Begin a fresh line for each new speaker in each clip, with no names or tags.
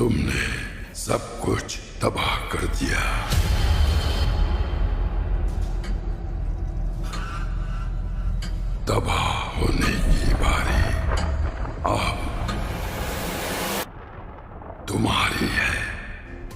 तुमने सब कुछ तबाह कर दिया। तबाह होने की बारी अब तुम्हारी है।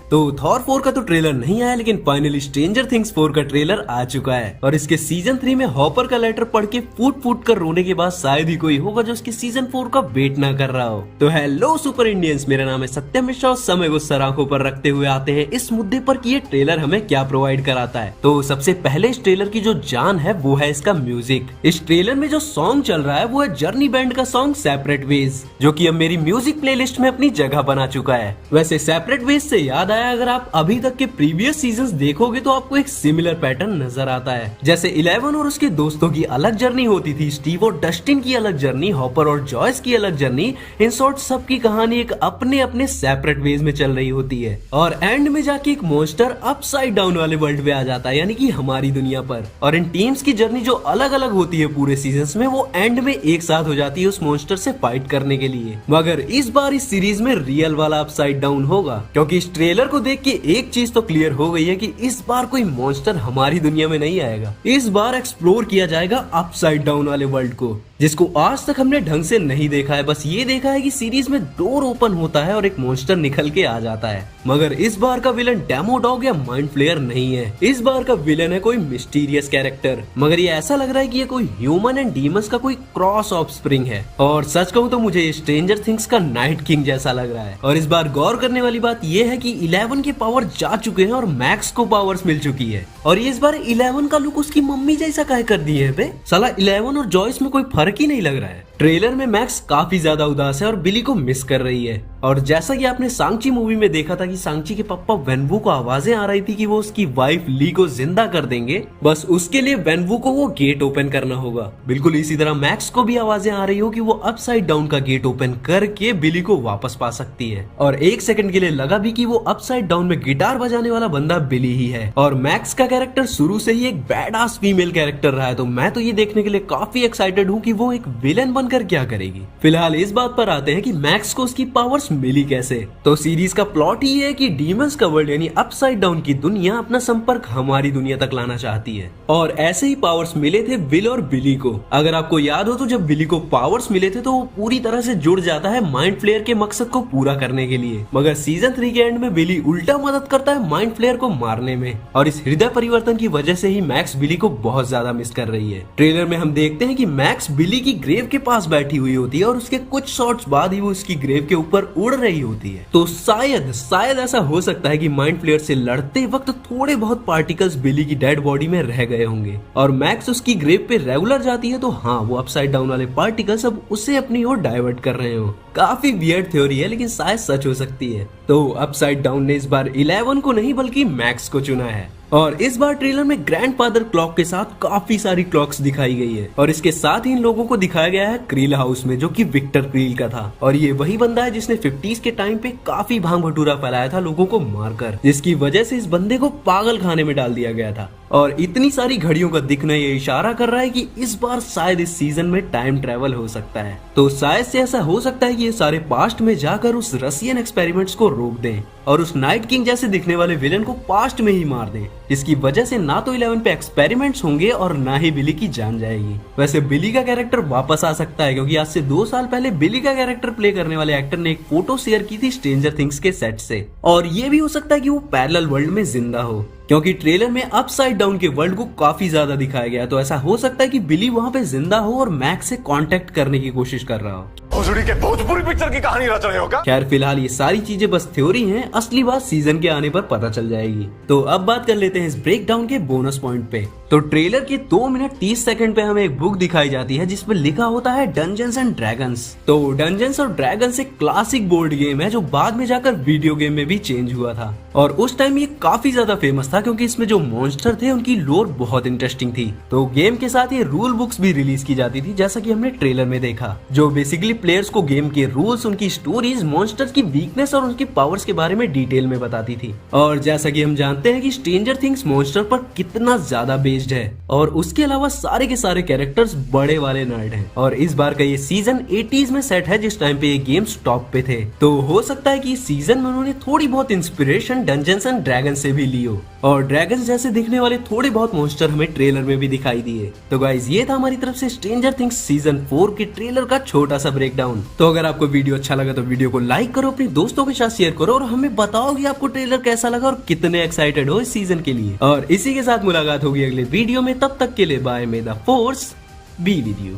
तो थॉर 4 का तो ट्रेलर नहीं आया, लेकिन फाइनली स्ट्रेंजर थिंग्स 4 का ट्रेलर आ चुका है। और इसके सीजन 3 में हॉपर का लेटर पढ़ के फूट फूट कर रोने के बाद शायद ही कोई होगा जो इसके सीजन 4 का वेट ना कर रहा हो। तो हेलो सुपर इंडियंस, मेरा नाम है सत्यम मिश्रा और समय को सर आंखों पर रखते हुए आते हैं इस मुद्दे पर कि ये ट्रेलर हमें क्या प्रोवाइड कराता है। तो सबसे पहले इस ट्रेलर की जो जान है वो है इसका म्यूजिक। इस ट्रेलर में जो सॉन्ग चल रहा है वो है जर्नी बैंड का सॉन्ग सेपरेट वेज, जो कि अब मेरी म्यूजिक प्लेलिस्ट में अपनी जगह बना चुका है। वैसे सेपरेट वेज से याद आया, अगर आप अभी तक के प्रीवियस सीजन्स देखोगे तो आपको एक सिमिलर पैटर्न नजर आता है। जैसे 11 और उसके दोस्तों की अलग जर्नी होती थी, स्टीव और डस्टिन की अलग जर्नी, हॉपर और जॉयस की अलग जर्नी। इन शॉर्ट सबकी कहानी एक अपने अपने सेपरेट वेज में चल रही होती है और एंड में जाके एक मॉन्स्टर अपसाइड डाउन वाले वर्ल्ड पे आ जाता है, यानी कि हमारी दुनिया पर। और इन टीम्स की जर्नी जो अलग अलग होती है पूरे सीजन्स में, वो एंड में एक साथ हो जाती है उस मॉन्स्टर से फाइट करने के लिए। मगर इस बार इस सीरीज में रियल वाला अपसाइड डाउन होगा, क्योंकि इस ट्रेलर को देख के एक चीज तो क्लियर हो गई है कि इस बार कोई मॉन्स्टर हमारी दुनिया में नहीं आएगा। इस बार एक्सप्लोर किया जाएगा अपसाइड डाउन वाले वर्ल्ड को, जिसको आज तक हमने ढंग से नहीं देखा है। बस ये देखा है कि सीरीज में डोर ओपन होता है और एक मॉन्स्टर निकल के आ जाता है। मगर इस बार का विलन डेमो डॉग या माइंड फ्लेयर नहीं है। इस बार का विलन है कोई मिस्टीरियस कैरेक्टर, मगर ये ऐसा लग रहा है कि ये कोई ह्यूमन एंड डीमंस का कोई क्रॉस ऑफस्प्रिंग है। और सच कहूँ तो मुझे ये स्ट्रेंजर थिंग्स का नाइट किंग जैसा लग रहा है। और इस बार गौर करने वाली बात ये है कि 11 के पावर जा चुके हैं और मैक्स को पावर्स मिल चुकी है। और ये इस बार 11 का लुक उसकी मम्मी जैसा काहे कर दिए है बे? साला 11 और जॉयस में कोई फर्क ही नहीं लग रहा है। ट्रेलर में मैक्स काफी ज्यादा उदास है और बिली को मिस कर रही है। और जैसा कि आपने सांची मूवी में देखा था कि सांची के पापा वेनवू को आवाजें आ रही थी कि वो उसकी वाइफ ली को जिंदा कर देंगे, बस उसके लिए वेनवू को वो गेट ओपन करना होगा। बिल्कुल इसी तरह मैक्स को भी आवाजें आ रही हो कि वो अपसाइड डाउन का गेट ओपन करके बिली को वापस पा सकती है। और एक सेकंड के लिए लगा भी कि वो अपसाइड डाउन में गिटार बजाने वाला बंदा बिली ही है। और मैक्स का कैरेक्टर शुरू से ही एक बैडास फीमेल कैरेक्टर रहा है, तो मैं तो ये देखने के लिए काफी एक्साइटेड हूँ कि वो एक विलेन बनकर क्या करेगी। फिलहाल इस बात पर आते हैं कि मैक्स को उसकी पावर्स मिली कैसे। तो सीरीज का प्लॉट ही है कि डीमंस का वर्ल्ड यानी अपसाइड डाउन की दुनिया अपना संपर्क हमारी दुनिया तक लाना चाहती है। और ऐसे ही पावर्स मिले थे विल और बिली को। अगर आपको याद हो तो जब बिली को पावर्स मिले थे तो वो पूरी तरह से जुड़ जाता है माइंड फ्लेयर के मकसद को पूरा करने के लिए। मगर सीजन 3 के एंड में बिली उल्टा मदद करता है माइंड फ्लेयर को मारने में। और इस हृदय परिवर्तन की वजह से ही मैक्स बिली को बहुत ज्यादा मिस कर रही है। ट्रेलर में हम देखते हैं कि मैक्स बिली की ग्रेव के पास बैठी हुई होती है और उसके कुछ शॉट्स बाद ही वो उसकी ग्रेव के ऊपर उड़ रही होती है। तो शायद ऐसा हो सकता है कि माइंड फ्लेयर से लड़ते वक्त थोड़े बहुत पार्टिकल्स बिली की डेड बॉडी में रह गए होंगे और मैक्स उसकी ग्रेव पे रेगुलर जाती है, तो हाँ, वो अपसाइड डाउन वाले पार्टिकल्स अब उसे अपनी ओर डाइवर्ट कर रहे हो। काफी वियर्ड थ्योरी है, लेकिन शायद सच हो सकती है। तो अपसाइड डाउन ने इस बार 11 को नहीं बल्कि मैक्स को चुना है। और इस बार ट्रेलर में ग्रैंडफादर क्लॉक के साथ काफी सारी क्लॉक्स दिखाई गई है और इसके साथ ही इन लोगों को दिखाया गया है क्रील हाउस में, जो कि विक्टर क्रील का था। और ये वही बंदा है जिसने 50s के टाइम पे काफी भांग भटूरा फैलाया था लोगों को मारकर, जिसकी वजह से इस बंदे को पागल खाने में डाल दिया गया था। और इतनी सारी घड़ियों का दिखना ये इशारा कर रहा है कि इस बार शायद इस सीजन में टाइम ट्रेवल हो सकता है। तो शायद से ऐसा हो सकता है कि ये सारे पास्ट में जाकर उस रशियन एक्सपेरिमेंट्स को रोक दें और उस नाइट किंग जैसे दिखने वाले विलन को पास्ट में ही मार दें, जिसकी वजह से ना तो 11 पे एक्सपेरिमेंट्स होंगे और ना ही बिली की जान जाएगी। वैसे बिली का कैरेक्टर वापस आ सकता है, क्योंकि आज से 2 साल पहले बिली का कैरेक्टर प्ले करने वाले एक्टर ने एक फोटो शेयर की थी स्ट्रेंजर थिंग्स के सेट से। और ये भी हो सकता है कि वो पैरेलल वर्ल्ड में जिंदा हो, क्योंकि ट्रेलर में अपसाइड डाउन के वर्ल्ड को काफी ज्यादा दिखाया गया। तो ऐसा हो सकता है कि बिली वहाँ पे जिंदा हो और मैक्स से कांटेक्ट करने की कोशिश कर रहा हो।
भोजपुरी के भोजपुरी पिक्चर की कहानी रच रहे हो क्या?
खैर फिलहाल ये सारी चीजें बस थ्योरी हैं, असली बात सीजन के आने पर पता चल जाएगी। तो अब बात कर लेते हैं इस ब्रेक डाउन के बोनस पॉइंट पे। तो ट्रेलर के 2 मिनट 30 सेकंड पे हमें एक बुक दिखाई जाती है जिसमें लिखा होता है डंजन्स एंड ड्रैगन्स। तो डंजन्स और ड्रैगन्स एक क्लासिक बोर्ड गेम है जो बाद में जाकर वीडियो गेम में भी चेंज हुआ था। और उस टाइम ये काफी ज्यादा फेमस था क्योंकि इसमें जो मॉन्स्टर थे उनकी लोर बहुत इंटरेस्टिंग थी। तो गेम के साथ ये रूल बुक्स भी रिलीज की जाती थी, जैसा कि हमने ट्रेलर में देखा, जो बेसिकली प्लेयर्स को गेम के रूल्स, उनकी स्टोरीज, मॉन्स्टर्स की वीकनेस और उनकी पावर्स के बारे में डिटेल में बताती थी। और जैसा कि हम जानते हैं कि स्ट्रेंजर थिंग्स मॉन्स्टर पर कितना ज्यादा बेस्ड बेस्ड है और उसके अलावा सारे के सारे कैरेक्टर्स बड़े वाले नर्ड हैं। और इस बार का ये सीजन 80s में सेट है जिस टाइम पे ये गेम्स टॉप पे थे। तो हो सकता है कि इस सीजन में उन्होंने थोड़ी बहुत इंस्पिरेशन डंजन्स एंड ड्रैगन से भी ली हो और ड्रैगन जैसे दिखने वाले थोड़े बहुत मॉन्स्टर हमें ट्रेलर में भी दिखाई दिए। तो गाइज ये था हमारी तरफ से स्ट्रेंजर थिंग्स सीजन 4 के ट्रेलर का छोटा सा ब्रेकडाउन। तो अगर आपको वीडियो अच्छा लगा तो वीडियो को लाइक करो, अपने दोस्तों के साथ शेयर करो और हमें बताओ कि आपको ट्रेलर कैसा लगा और कितने एक्साइटेड हो इस सीजन के लिए। और इसी के साथ मुलाकात होगी अगले वीडियो में, तब तक के लिए bye, may the force be with you.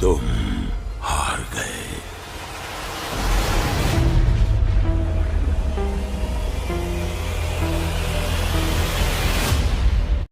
तुम